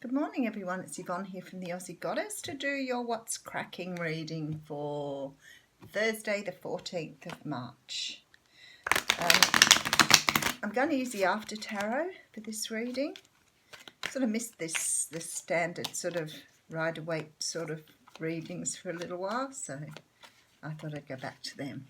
Good morning everyone, it's Yvonne here from the Aussie Goddess to do your What's Cracking reading for Thursday the 14th of March. I'm going to use the After Tarot for this reading. Sort of missed the standard sort of Rider-Waite sort of readings for a little while, so I thought I'd go back to them.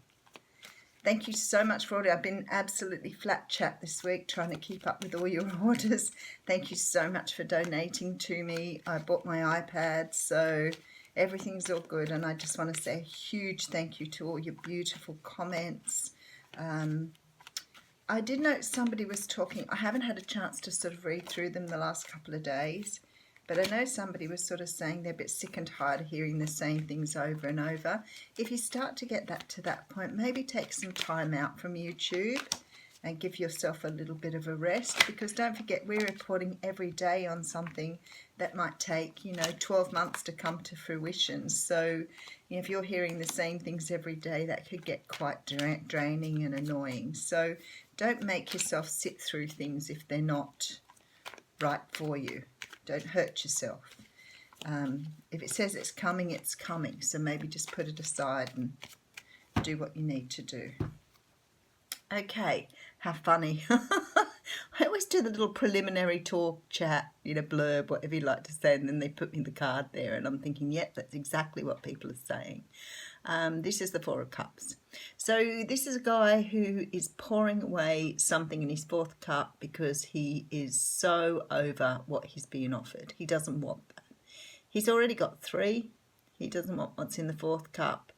Thank you so much for ordering. I've been absolutely flat chat this week trying to keep up with all your orders. Thank you so much for donating to me. I bought my iPad, so everything's all good. And I just want to say a huge thank you to all your beautiful comments. I did note somebody was talking. I haven't had a chance to sort of read through them the last couple of days. But I know somebody was sort of saying they're a bit sick and tired of hearing the same things over and over. If you start to get that to that point, maybe take some time out from YouTube and give yourself a little bit of a rest, because don't forget, we're reporting every day on something that might take, 12 months to come to fruition. So if you're hearing the same things every day, that could get quite draining and annoying. So don't make yourself sit through things if they're not right for you. Don't hurt yourself. If it says it's coming, it's coming. So maybe just put it aside and do what you need to do. Okay, how funny. I always do the little preliminary talk, chat, blurb, whatever you like to say, and then they put me the card there, and I'm thinking, yep, that's exactly what people are saying. This is the Four of Cups. So this is a guy who is pouring away something in his fourth cup because he is so over what he's being offered. He doesn't want that. He's already got 3. He doesn't want what's in the fourth cup.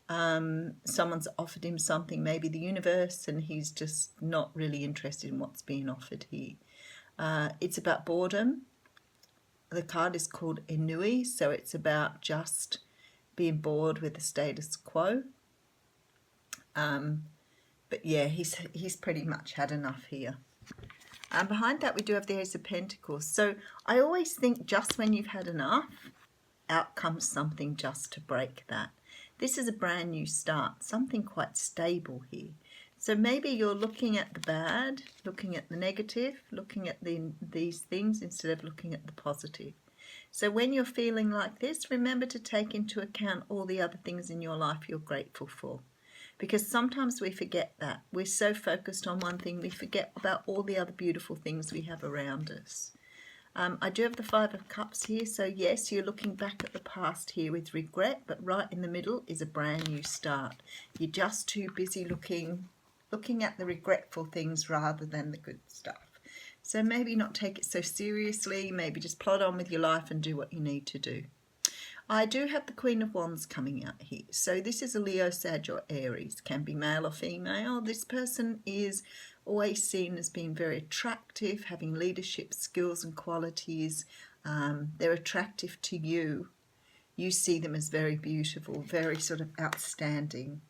Someone's offered him something, maybe the universe, and he's just not really interested in what's being offered here. It's about boredom. The card is called Ennui, so it's about just being bored with the status quo. But yeah, he's pretty much had enough here. Behind that we do have the Ace of Pentacles. So I always think just when you've had enough, out comes something just to break that. This is a brand new start, something quite stable here. So maybe you're looking at the bad, looking at the negative, looking at these things instead of looking at the positive. So when you're feeling like this, remember to take into account all the other things in your life you're grateful for. Because sometimes we forget that. We're so focused on one thing, we forget about all the other beautiful things we have around us. I do have the Five of Cups here, so yes, you're looking back at the past here with regret, but right in the middle is a brand new start. You're just too busy looking at the regretful things rather than the good stuff. So maybe not take it so seriously, maybe just plod on with your life and do what you need to do. I do have the Queen of Wands coming out here. So this is a Leo, Sag or Aries, can be male or female. This person is always seen as being very attractive, having leadership skills and qualities. They're attractive to you. You see them as very beautiful, very sort of outstanding.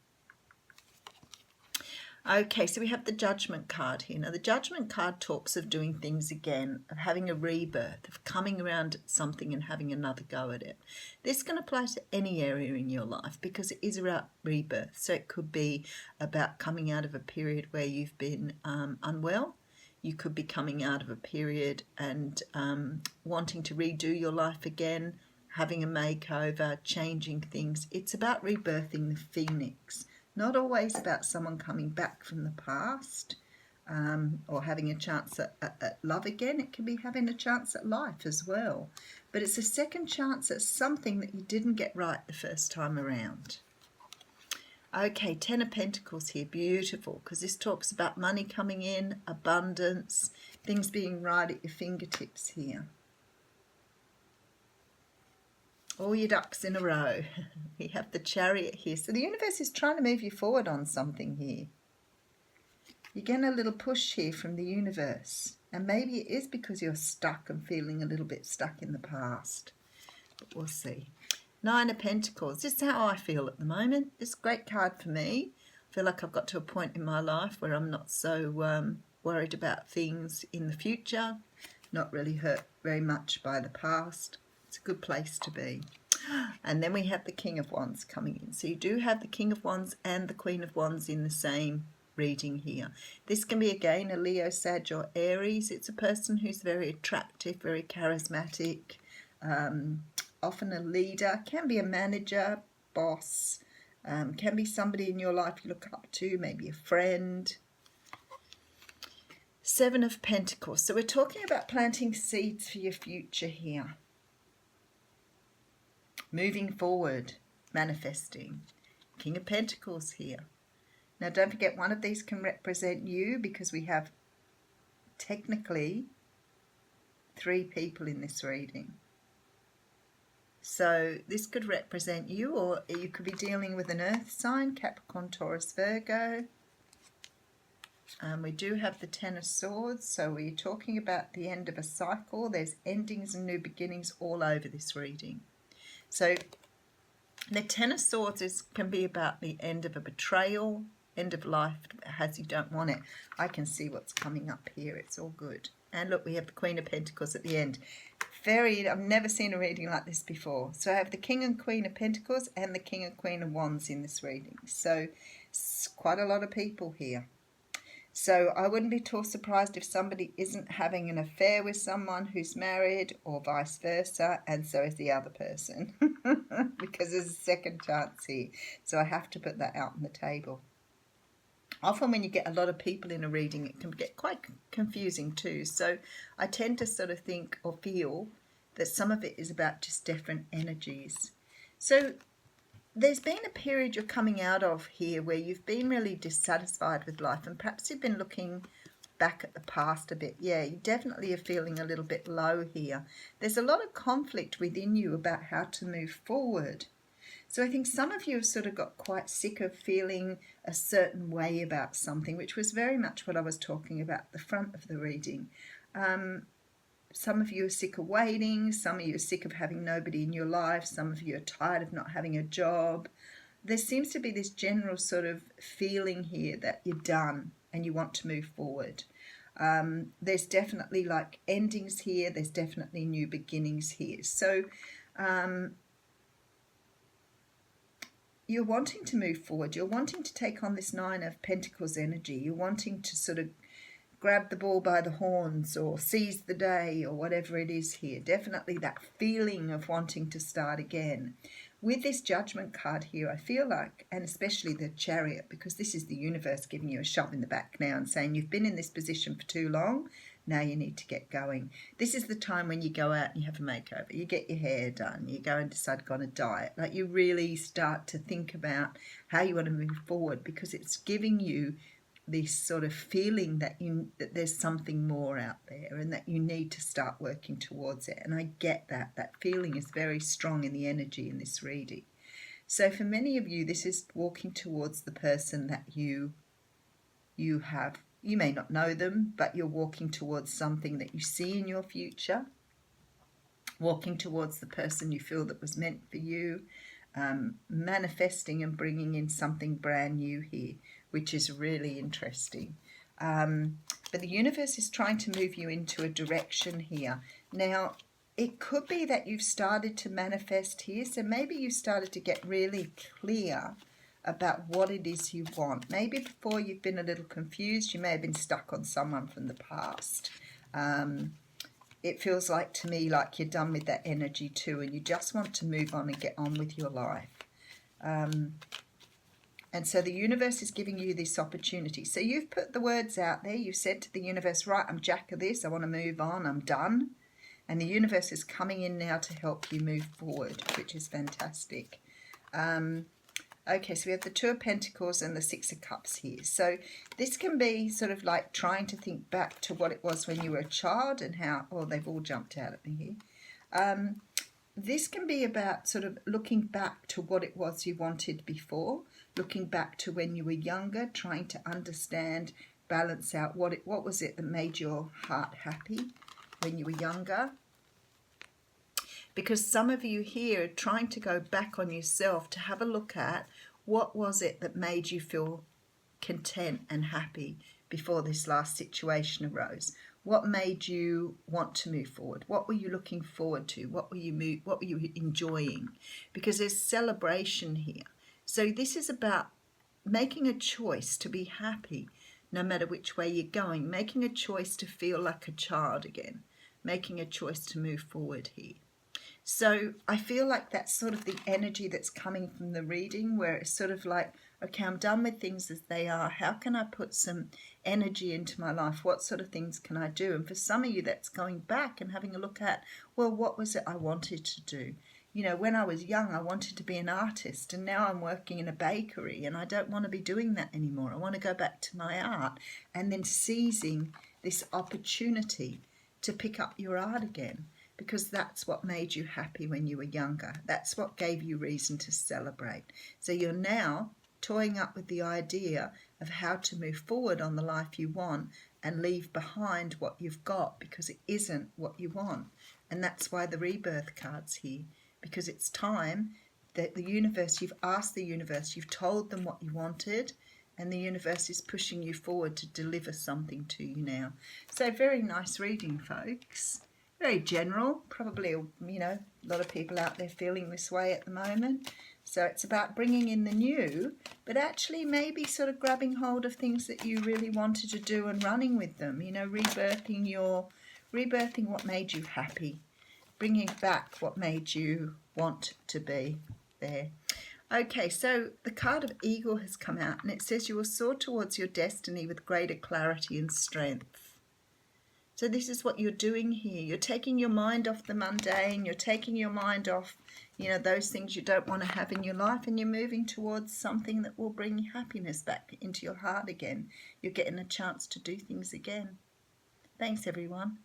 Okay, so we have the Judgment card here. Now, the Judgment card talks of doing things again, of having a rebirth, of coming around at something and having another go at it. This can apply to any area in your life because it is about rebirth. So it could be about coming out of a period where you've been unwell. You could be coming out of a period and wanting to redo your life again, having a makeover, changing things. It's about rebirthing the phoenix. Not always about someone coming back from the past or having a chance at love again. It can be having a chance at life as well. But it's a second chance at something that you didn't get right the first time around. Okay, Ten of Pentacles here, beautiful, because this talks about money coming in, abundance, things being right at your fingertips here. All your ducks in a row. We have the Chariot here. So the universe is trying to move you forward on something here. You're getting a little push here from the universe. And maybe it is because you're stuck and feeling a little bit stuck in the past. But we'll see. Nine of Pentacles. This is how I feel at the moment. It's a great card for me. I feel like I've got to a point in my life where I'm not so worried about things in the future. Not really hurt very much by the past. It's a good place to be. And then we have the King of Wands coming in. So you do have the King of Wands and the Queen of Wands in the same reading here. This can be, again, a Leo, Sag or Aries. It's a person who's very attractive, very charismatic, often a leader, can be a manager, boss, can be somebody in your life you look up to, maybe a friend. Seven of Pentacles. So we're talking about planting seeds for your future here. Moving forward, manifesting. King of Pentacles here. Now don't forget, one of these can represent you, because we have technically 3 people in this reading. So this could represent you, or you could be dealing with an earth sign, Capricorn, Taurus, Virgo. We do have the Ten of Swords, so we're talking about the end of a cycle. There's endings and new beginnings all over this reading. So the Ten of Swords can be about the end of a betrayal, end of life as you don't want it. I can see what's coming up here. It's all good. And look, we have the Queen of Pentacles at the end. I've never seen a reading like this before. So I have the King and Queen of Pentacles and the King and Queen of Wands in this reading. So it's quite a lot of people here. So I wouldn't be too surprised if somebody isn't having an affair with someone who's married, or vice versa, and so is the other person. Because there's a second chance here. So I have to put that out on the table. Often when you get a lot of people in a reading, it can get quite confusing too. So I tend to sort of think or feel that some of it is about just different energies. So there's been a period you're coming out of here where you've been really dissatisfied with life, and perhaps you've been looking back at the past a bit. Yeah, you definitely are feeling a little bit low here. There's a lot of conflict within you about how to move forward. So I think some of you have sort of got quite sick of feeling a certain way about something, which was very much what I was talking about at the front of the reading. Some of you are sick of waiting. Some of you are sick of having nobody in your life. Some of you are tired of not having a job. There seems to be this general sort of feeling here that you're done and you want to move forward. There's definitely like endings here. There's definitely new beginnings here. So you're wanting to move forward. You're wanting to take on this Nine of Pentacles energy. You're wanting to sort of grab the ball by the horns or seize the day or whatever it is here. Definitely that feeling of wanting to start again. With this Judgment card here, I feel like, and especially the Chariot, because this is the universe giving you a shove in the back now and saying you've been in this position for too long, now you need to get going. This is the time when you go out and you have a makeover, you get your hair done, you go and decide on a diet. Like you really start to think about how you want to move forward, because it's giving you this sort of feeling that there's something more out there and that you need to start working towards it. And I get that. That feeling is very strong in the energy in this reading. So for many of you, this is walking towards the person that you have. You may not know them, but you're walking towards something that you see in your future. Walking towards the person you feel that was meant for you. Manifesting and bringing in something brand new here, which is really interesting. But the universe is trying to move you into a direction here. Now, it could be that you've started to manifest here. So maybe you started to get really clear about what it is you want. Maybe before you've been a little confused. You may have been stuck on someone from the past. It feels like to me like you're done with that energy too, and you just want to move on and get on with your life. And so the universe is giving you this opportunity. So you've put the words out there. You've said to the universe, right, I'm jack of this. I want to move on. I'm done. And the universe is coming in now to help you move forward, which is fantastic. Okay, so we have the Two of Pentacles and the Six of Cups here. So this can be sort of like trying to think back to what it was when you were a child and how, oh, they've all jumped out at me here. This can be about sort of looking back to what it was you wanted before, looking back to when you were younger, trying to understand, balance out what was it that made your heart happy when you were younger. Because some of you here are trying to go back on yourself to have a look at what was it that made you feel content and happy before this last situation arose. What made you want to move forward? What were you looking forward to? What were you enjoying? Because there's celebration here. So this is about making a choice to be happy no matter which way you're going, making a choice to feel like a child again, making a choice to move forward here. So I feel like that's sort of the energy that's coming from the reading, where it's sort of like, okay, I'm done with things as they are. How can I put some energy into my life? What sort of things can I do? And for some of you, that's going back and having a look at, well, what was it I wanted to do? You know, when I was young, I wanted to be an artist, and now I'm working in a bakery, and I don't want to be doing that anymore. I want to go back to my art, and then seizing this opportunity to pick up your art again, because that's what made you happy when you were younger. That's what gave you reason to celebrate. So you're now toying up with the idea of how to move forward on the life you want and leave behind what you've got, because it isn't what you want. And that's why the rebirth card's here, because it's time that the universe, you've asked the universe, you've told them what you wanted, and the universe is pushing you forward to deliver something to you now. So very nice reading, folks. Very general, probably, you know, a lot of people out there feeling this way at the moment. So it's about bringing in the new, but actually maybe sort of grabbing hold of things that you really wanted to do and running with them, you know, rebirthing what made you happy, bringing back what made you want to be there. Okay, so the card of Eagle has come out, and it says you will soar towards your destiny with greater clarity and strength. So this is what you're doing here. You're taking your mind off the mundane. You're taking your mind off, you know, those things you don't want to have in your life, and you're moving towards something that will bring happiness back into your heart again. You're getting a chance to do things again. Thanks, everyone.